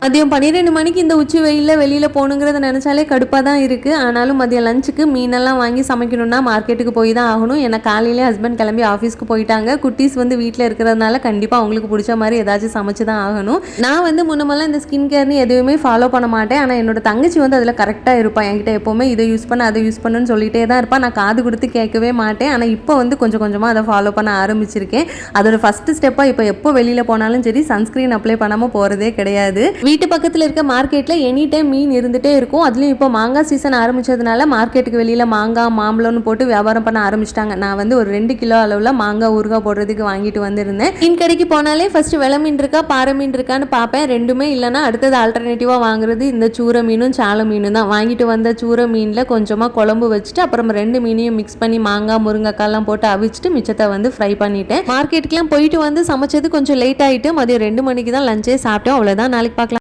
மதியம் 12 மணிக்கு இந்த உச்சி வெயிலில் வெளியில் போகணுங்கிறத நினச்சாலே கடுப்பாக தான் இருக்குது. ஆனாலும் மதியம் லஞ்சுக்கு மீனெல்லாம் வாங்கி சமைக்கணும்னா மார்க்கெட்டுக்கு போய் தான் ஆகணும். ஏன்னா காலையிலே ஹஸ்பண்ட் கிளம்பி ஆஃபீஸ்க்கு போயிட்டாங்க. குட்டீஸ் வீட்டில் இருக்கிறதுனால கண்டிப்பாக அவங்களுக்கு பிடிச்ச மாதிரி ஏதாச்சும் சமைச்சு தான் ஆகணும். நான் முன்னமெல்லாம் இந்த ஸ்கின் கேர்னு எதுவுமே ஃபாலோ பண்ண மாட்டேன். ஆனால் என்னோட தங்கச்சி அதில் கரெக்டாக இருப்பாள். என்கிட்ட எப்போவுமே இதை யூஸ் பண்ண அதை யூஸ் பண்ணுன்னு சொல்லிட்டே தான் இருப்பாள். நான் காது கொடுத்து கேட்கவே மாட்டேன். ஆனால் இப்போ கொஞ்சம் கொஞ்சமாக அதை ஃபாலோ பண்ண ஆரம்பிச்சிருக்கேன். அதோட ஃபஸ்ட்டு ஸ்டெப்பாக இப்போ எப்போ வெளியில் போனாலும் சரி சன்ஸ்க்ரீன் அப்ளை பண்ணாமல் போகிறதே கிடையாது. வீட்டு பக்கத்தில் இருக்க மார்க்கெட்டில் எனி டைம் மீன் இருந்துகிட்டே இருக்கும். அதுலேயும் இப்போ மாங்காய் சீசன் ஆரம்பித்ததுனால மார்க்கெட்டுக்கு வெளியில் மாங்காய் மாம்பழம்னு போட்டு வியாபாரம் பண்ண ஆரம்பிச்சிட்டாங்க. நான் ஒரு 2 கிலோ அளவில் மாங்காய் ஊறுகாய் போடுறதுக்கு வாங்கிட்டு வந்திருந்தேன். மீன் கடைக்கு போனாலே ஃபஸ்ட்டு வெலை மீன் இருக்கா பாறை மீன் இருக்கான்னு பார்ப்பேன். ரெண்டுமே இல்லைனா அடுத்தது ஆல்டர்னேட்டிவாக வாங்குறது இந்த சூரை மீனும் சாலை மீனும் தான். வாங்கிட்டு வந்த சூரை மீனில் கொஞ்சமாக குழம்பு வச்சுட்டு அப்புறம் 2 மீனையும் மிக்ஸ் பண்ணி மாங்காய் முருங்கைக்காய்லாம் போட்டு அவிச்சிட்டு மிச்சத்தை ஃப்ரை பண்ணிட்டேன். மார்க்கெட்டுக்கெலாம் போயிட்டு சமைச்சது கொஞ்சம் லேட் ஆகிட்டு மதியம் 2 மணிக்கு தான் லஞ்சே சாப்பிட்டோம். அவ்வளோதான். நாளைக்கு பார்க்கலாம்.